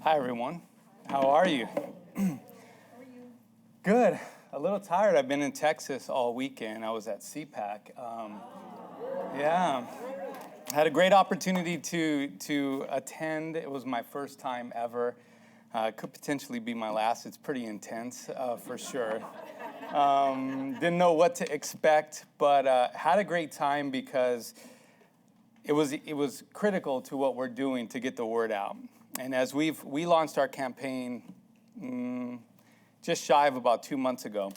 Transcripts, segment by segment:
Hi, everyone. How are you? Good. A little tired. I've been in Texas all weekend. I was at CPAC. Yeah. Had a great opportunity to attend. It was my first time ever. Could potentially be my last. It's pretty intense, for sure. Didn't know what to expect, but had a great time because it was critical to what we're doing to get the word out. And as we launched our campaign just shy of about 2 months ago,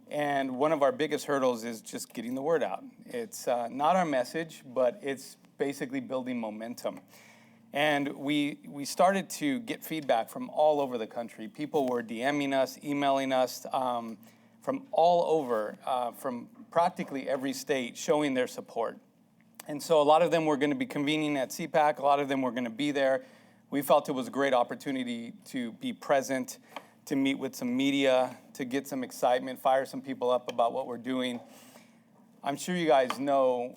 and one of our biggest hurdles is just getting the word out. It's not our message, but it's basically building momentum. And we started to get feedback from all over the country. People were DMing us, emailing us from all over, from practically every state, showing their support. And so a lot of them were going to be convening at CPAC. A lot of them were going to be there. We felt it was a great opportunity to be present, to meet with some media, to get some excitement, fire some people up about what we're doing. I'm sure you guys know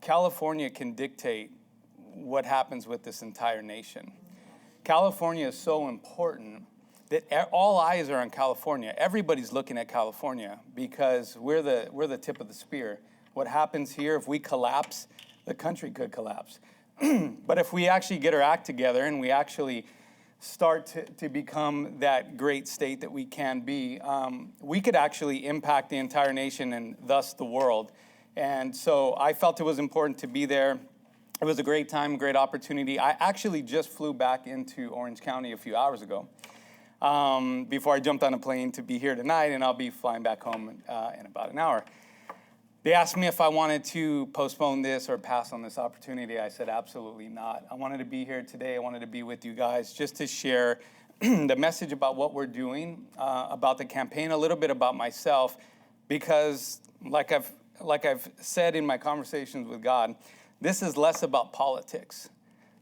California can dictate what happens with this entire nation. California is so important that all eyes are on California. Everybody's looking at California because we're the tip of the spear. What happens here, if we collapse, the country could collapse. But if we actually get our act together and we actually start to become that great state that we can be, we could actually impact the entire nation and thus the world. And so I felt it was important to be there. It was a great time, great opportunity. I actually just flew back into Orange County a few hours ago before I jumped on a plane to be here tonight, and I'll be flying back home in about an hour. They asked me if I wanted to postpone this or pass on this opportunity. I said, absolutely not. I wanted to be here today. I wanted to be with you guys just to share the message about what we're doing, about the campaign, a little bit about myself, because like I've said in my conversations with God, this is less about politics.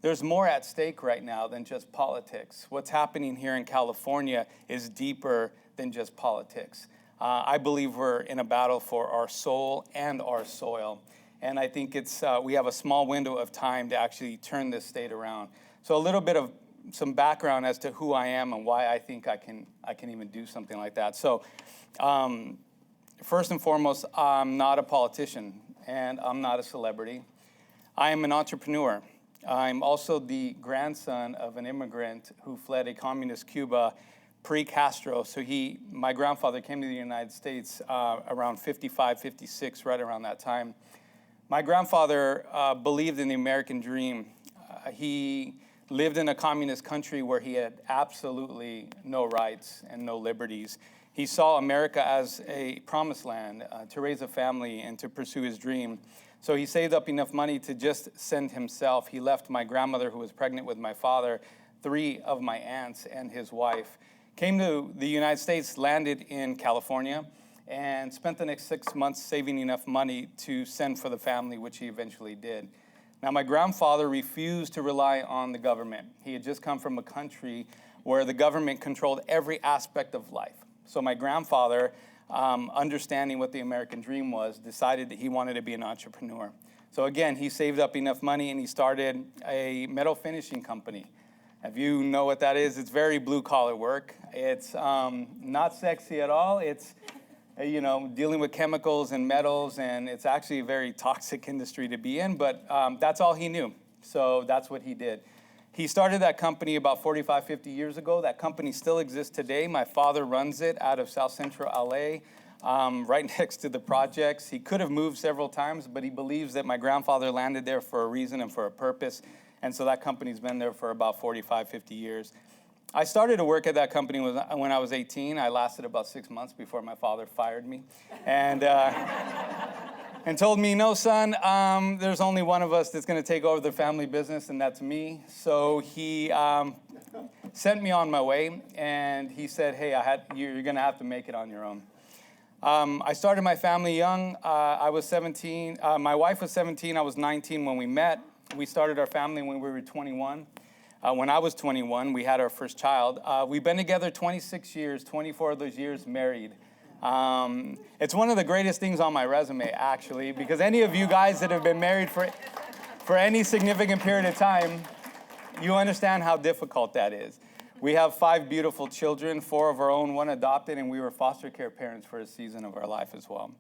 There's more at stake right now than just politics. What's happening here in California is deeper than just politics. I believe we're in a battle for our soul and our soil. And I think we have a small window of time to actually turn this state around. So a little bit of some background as to who I am and why I think I can even do something like that. So first and foremost, I'm not a politician and I'm not a celebrity. I am an entrepreneur. I'm also the grandson of an immigrant who fled a communist Cuba pre-Castro. So my grandfather came to the United States around 55, 56, right around that time. My grandfather believed in the American dream. He lived in a communist country where he had absolutely no rights and no liberties. He saw America as a promised land to raise a family and to pursue his dream. So he saved up enough money to just send himself. He left my grandmother, who was pregnant with my father, 3 of my aunts, and his wife. Came to the United States, landed in California, and spent the next 6 months saving enough money to send for the family, which he eventually did. Now, my grandfather refused to rely on the government. He had just come from a country where the government controlled every aspect of life. So my grandfather, understanding what the American dream was, decided that he wanted to be an entrepreneur. So again, he saved up enough money and he started a metal finishing company. If you know what that is, it's very blue-collar work. It's not sexy at all. It's, dealing with chemicals and metals, and it's actually a very toxic industry to be in, but that's all he knew. So that's what he did. He started that company about 45, 50 years ago. That company still exists today. My father runs it out of South Central LA, right next to the projects. He could have moved several times, but he believes that my grandfather landed there for a reason and for a purpose. And so that company's been there for about 45, 50 years. I started to work at that company when I was 18. I lasted about 6 months before my father fired me. And told me, no, son, there's only one of us that's going to take over the family business, and that's me. So he sent me on my way, and he said, hey, you're going to have to make it on your own. I started my family young. I was 17. My wife was 17. I was 19 when we met. We started our family when we were 21. When I was 21, we had our first child. We've been together 26 years, 24 of those years married. It's one of the greatest things on my resume, actually, because any of you guys that have been married for any significant period of time, You understand how difficult that is. We have 5 beautiful children, 4 of our own, 1 adopted, and we were foster care parents for a season of our life as well.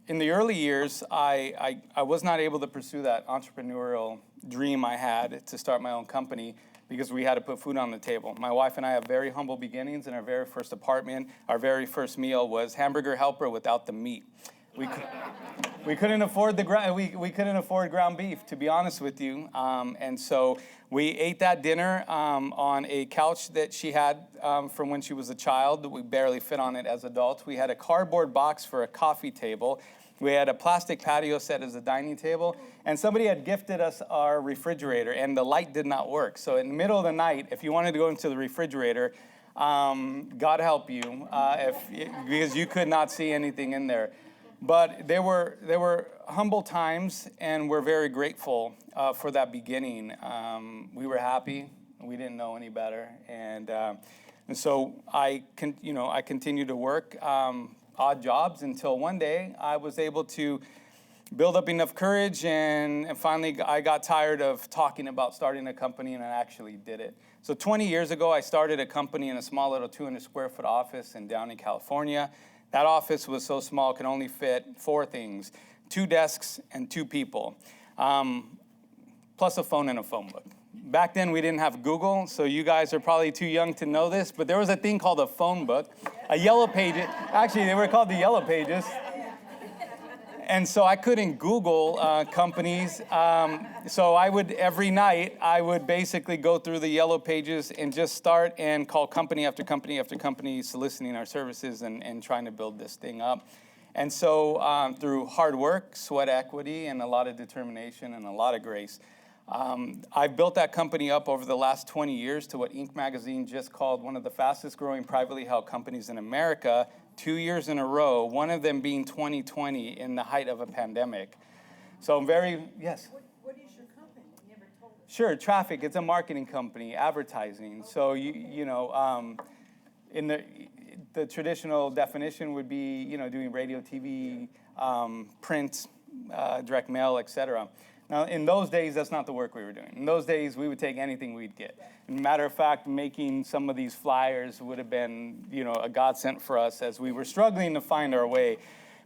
In the early years, I was not able to pursue that entrepreneurial dream I had to start my own company because we had to put food on the table. My wife and I have very humble beginnings. In our very first apartment, our very first meal was hamburger helper without the meat. We couldn't afford we couldn't afford ground beef, to be honest with you, and so we ate that dinner on a couch that she had from when she was a child. We barely fit on it as adults. We had a cardboard box for a coffee table. We had a plastic patio set as a dining table, and somebody had gifted us our refrigerator, and the light did not work. So in the middle of the night, if you wanted to go into the refrigerator, God help you, because you could not see anything in there. But there were humble times, and we're very grateful for that beginning. We were happy. We didn't know any better, and so I continued to work odd jobs until one day I was able to build up enough courage, and finally I got tired of talking about starting a company, and I actually did it. So 20 years ago, I started a company in a small little 200 square foot office in Downey, California. That office was so small, it could only fit 4 things: 2 desks and 2 people, plus a phone and a phone book. Back then, we didn't have Google, so you guys are probably too young to know this, but there was a thing called a phone book, a yellow page. Actually, they were called the yellow pages. And so I couldn't Google companies. So every night, I would basically go through the yellow pages and just start and call company after company after company, soliciting our services and trying to build this thing up. And so through hard work, sweat equity, and a lot of determination and a lot of grace, I've built that company up over the last 20 years to what Inc. magazine just called one of the fastest growing privately held companies in America, 2 years in a row, one of them being 2020 in the height of a pandemic. So I'm yes? What is your company? You never told us. Sure, Traffic. It's a marketing company, advertising. So, in the traditional definition would be, doing radio, TV, print, direct mail, etc. Now, in those days, that's not the work we were doing. In those days, we would take anything we'd get. Matter of fact, making some of these flyers would have been, a godsend for us as we were struggling to find our way.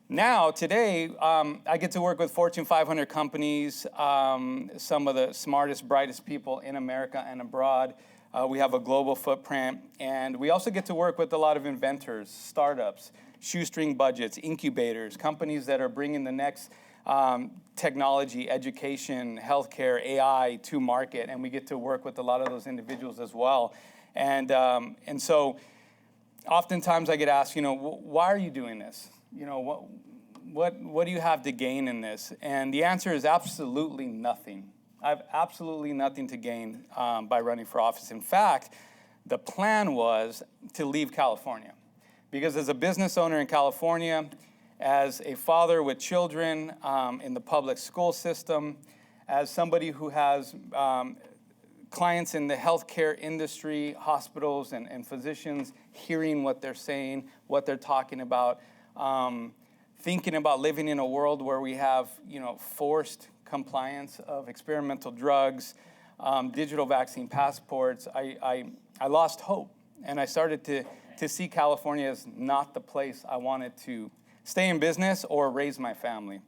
Now, today, I get to work with Fortune 500 companies, some of the smartest, brightest people in America and abroad. We have a global footprint, and we also get to work with a lot of inventors, startups, shoestring budgets, incubators, companies that are bringing the next technology, education, healthcare, AI to market, and we get to work with a lot of those individuals as well. And so oftentimes I get asked, why are you doing this? What do you have to gain in this? And the answer is absolutely nothing. I have absolutely nothing to gain by running for office. In fact, the plan was to leave California, because as a business owner in California, as a father with children in the public school system, as somebody who has clients in the healthcare industry, hospitals and physicians, hearing what they're saying, what they're talking about, thinking about living in a world where we have, forced compliance of experimental drugs, digital vaccine passports, I lost hope. And I started to see California as not the place I wanted to stay in business or raise my family.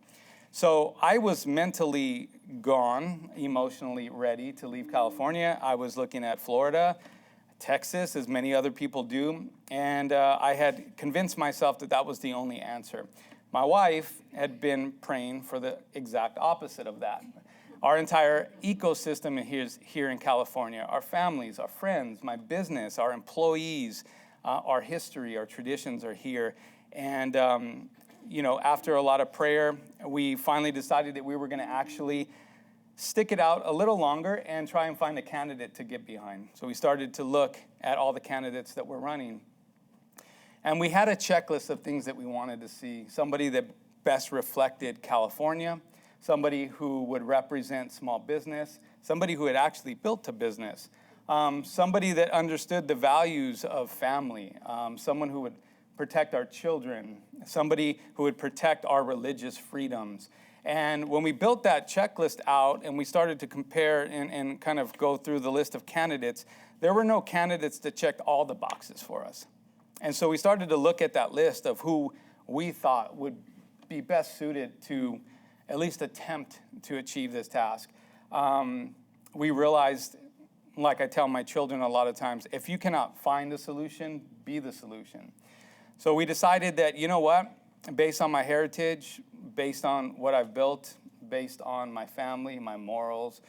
So I was mentally gone, emotionally ready to leave California. I was looking at Florida, Texas, as many other people do, and I had convinced myself that was the only answer. My wife had been praying for the exact opposite of that. Our entire ecosystem is here in California, our families, our friends, my business, our employees, our history, our traditions are here. And, after a lot of prayer, we finally decided that we were going to actually stick it out a little longer and try and find a candidate to get behind. So we started to look at all the candidates that were running. And we had a checklist of things that we wanted to see. Somebody that best reflected California, somebody who would represent small business, somebody who had actually built a business, somebody that understood the values of family, someone who would protect our children, somebody who would protect our religious freedoms, And when we built that checklist out and we started to compare and kind of go through the list of candidates, there were no candidates that checked all the boxes for us. And so we started to look at that list of who we thought would be best suited to at least attempt to achieve this task. We realized, like I tell my children a lot of times, if you cannot find the solution, be the solution. So we decided that, you know what, based on my heritage, based on what I've built, based on my family, my morals,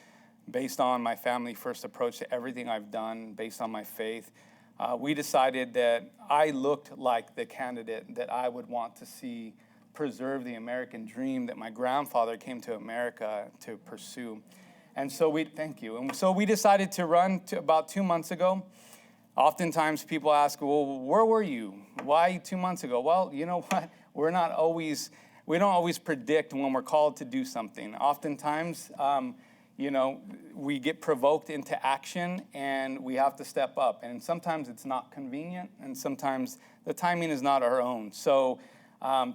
based on my family first approach to everything I've done, based on my faith, we decided that I looked like the candidate that I would want to see preserve the American dream that my grandfather came to America to pursue. And so thank you. And so we decided to run about 2 months ago. Oftentimes people ask, well, where were you? Why 2 months ago? Well, you know what? We don't always predict when we're called to do something. Oftentimes, we get provoked into action and we have to step up. And sometimes it's not convenient, and sometimes the timing is not our own. So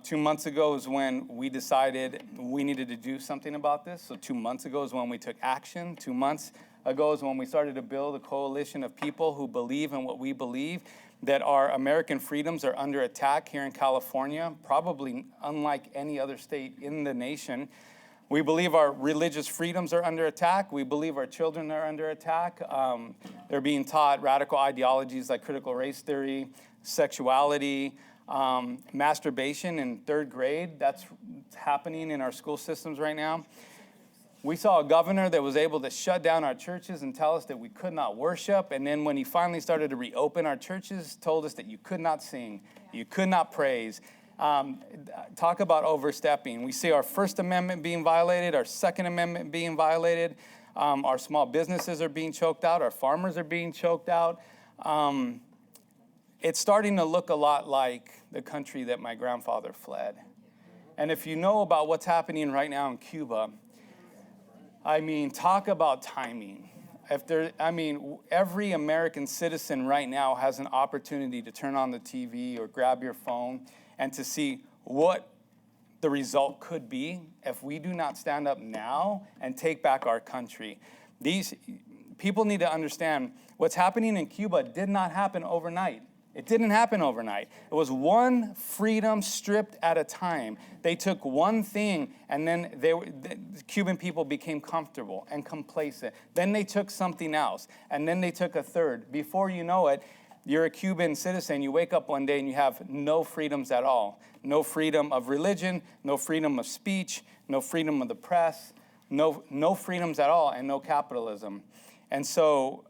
2 months ago is when we decided we needed to do something about this. So 2 months ago is when we took action. 2 months ago is when we started to build a coalition of people who believe in what we believe, that our American freedoms are under attack here in California, probably unlike any other state in the nation. We believe our religious freedoms are under attack. We believe our children are under attack. They're being taught radical ideologies like critical race theory, sexuality, masturbation in third grade. That's happening in our school systems right now. We saw a governor that was able to shut down our churches and tell us that we could not worship. And then when he finally started to reopen our churches, told us that you could not sing, you could not praise. Talk about overstepping. We see our First Amendment being violated, our Second Amendment being violated. Our small businesses are being choked out. Our farmers are being choked out. It's starting to look a lot like the country that my grandfather fled. And if you know about what's happening right now in Cuba, I mean, talk about timing. Every American citizen right now has an opportunity to turn on the TV or grab your phone and to see what the result could be if we do not stand up now and take back our country. These people need to understand what's happening in Cuba did not happen overnight. It didn't happen overnight. It was one freedom stripped at a time. They took one thing, and then the Cuban people became comfortable and complacent. Then they took something else, and then they took a third. Before you know it, you're a Cuban citizen. You wake up one day and you have no freedoms at all. No freedom of religion, no freedom of speech, no freedom of the press, no freedoms at all, and no capitalism. And so,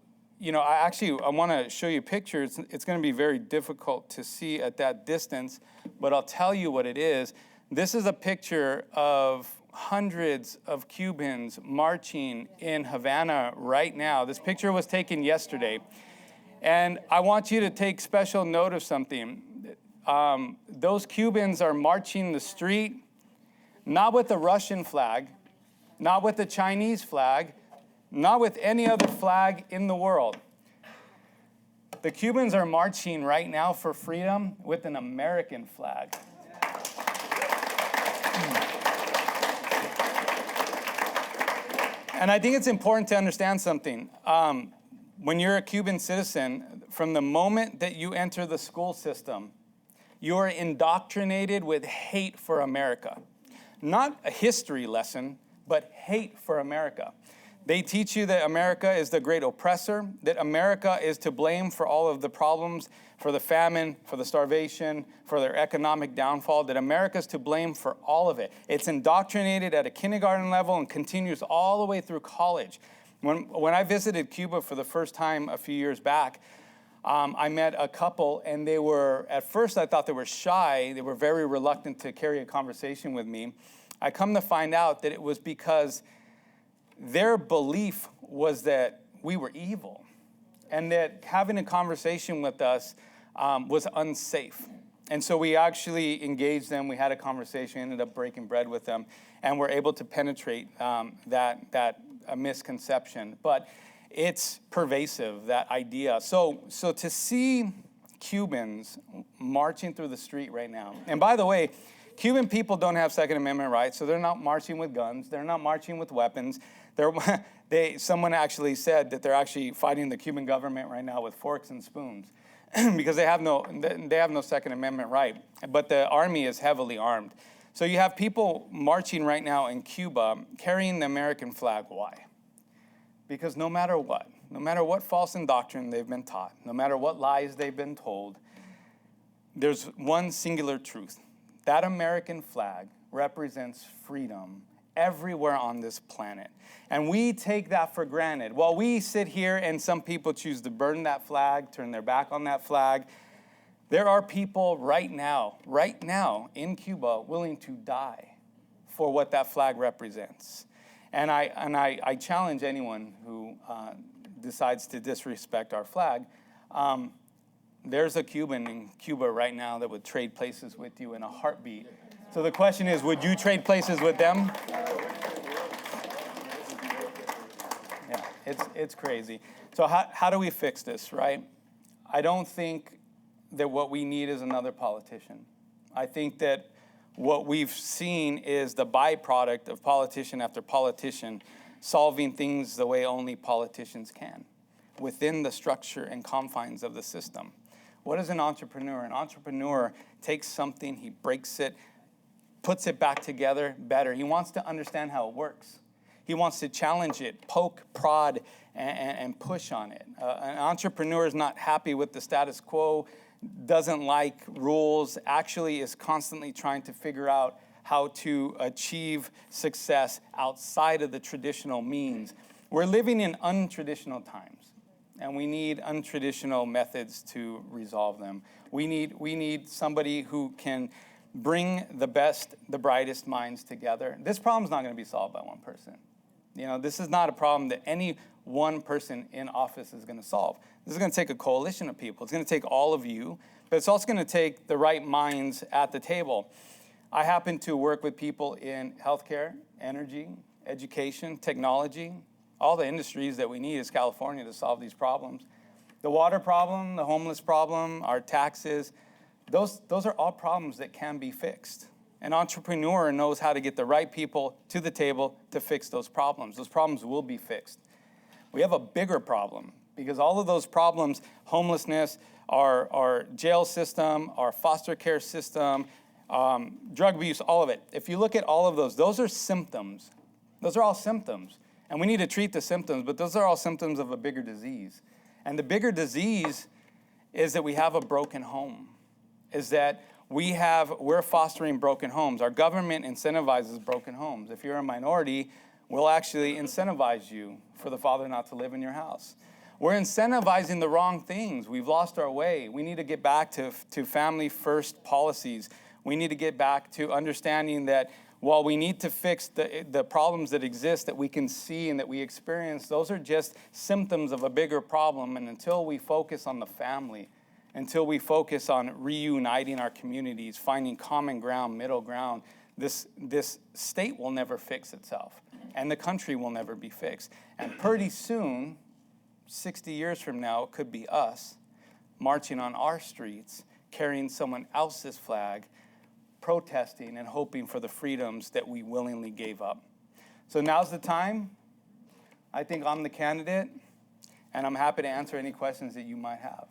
I want to show you pictures. It's going to be very difficult to see at that distance, but I'll tell you what it is. This is a picture of hundreds of Cubans marching in Havana right now. This picture was taken yesterday. And I want you to take special note of something. Those Cubans are marching the street, not with the Russian flag, not with the Chinese flag, not with any other flag in the world. The Cubans are marching right now for freedom with an American flag. And I think it's important to understand something. When you're a Cuban citizen, from the moment that you enter the school system, you are indoctrinated with hate for America. Not a history lesson, but hate for America. They teach you that America is the great oppressor, that America is to blame for all of the problems, for the famine, for the starvation, for their economic downfall, that America is to blame for all of it. It's indoctrinated at a kindergarten level and continues all the way through college. When I visited Cuba for the first time a few years back, I met a couple, and they were, at first I thought they were shy. They were very reluctant to carry a conversation with me. I come to find out that it was because their belief was that we were evil and that having a conversation with us was unsafe. And so we actually engaged them. We had a conversation, ended up breaking bread with them, and were able to penetrate that misconception. But it's pervasive, that idea. So to see Cubans marching through the street right now, and by the way, Cuban people don't have Second Amendment rights, so they're not marching with guns. They're not marching with weapons. Someone actually said that they're actually fighting the Cuban government right now with forks and spoons because they have no Second Amendment right. But the army is heavily armed. So you have people marching right now in Cuba carrying the American flag. Why? Because no matter what false doctrine they've been taught, no matter what lies they've been told, there's one singular truth. That American flag represents freedom everywhere on this planet. And we take that for granted. While we sit here and some people choose to burn that flag, turn their back on that flag, there are people right now in Cuba willing to die for what that flag represents. And I challenge anyone who decides to disrespect our flag. There's a Cuban in Cuba right now that would trade places with you in a heartbeat. So the question is, would you trade places with them? Yeah, it's crazy. So how do we fix this, right? I don't think that what we need is another politician. I think that what we've seen is the byproduct of politician after politician solving things the way only politicians can, within the structure and confines of the system. What is an entrepreneur? An entrepreneur takes something, he breaks it, puts it back together better. He wants to understand how it works. He wants to challenge it, poke, prod, and push on it. An entrepreneur is not happy with the status quo, doesn't like rules, actually is constantly trying to figure out how to achieve success outside of the traditional means. We're living in untraditional times, and we need untraditional methods to resolve them. We need somebody who can bring the best, the brightest minds together. This problem's not going to be solved by one person. This is not a problem that any one person in office is going to solve. This is going to take a coalition of people. It's going to take all of you, but it's also going to take the right minds at the table. I happen to work with people in healthcare, energy, education, technology, all the industries that we need as California to solve these problems. The water problem, the homeless problem, our taxes, those are all problems that can be fixed. An entrepreneur knows how to get the right people to the table to fix those problems. Those problems will be fixed. We have a bigger problem because all of those problems, homelessness, our jail system, our foster care system, drug abuse, all of it. If you look at all of those are symptoms. Those are all symptoms. And we need to treat the symptoms, but those are all symptoms of a bigger disease. And the bigger disease is that we have a broken home, is that we're fostering broken homes. Our government incentivizes broken homes. If you're a minority, we'll actually incentivize you for the father not to live in your house. We're incentivizing the wrong things. We've lost our way. We need to get back to family first policies. We need to get back to understanding that while we need to fix the problems that exist that we can see and that we experience, those are just symptoms of a bigger problem. And until we focus on the family, until we focus on reuniting our communities, finding common ground, middle ground, this state will never fix itself, and the country will never be fixed. And pretty soon, 60 years from now, it could be us marching on our streets, carrying someone else's flag, protesting and hoping for the freedoms that we willingly gave up. So now's the time. I think I'm the candidate, and I'm happy to answer any questions that you might have.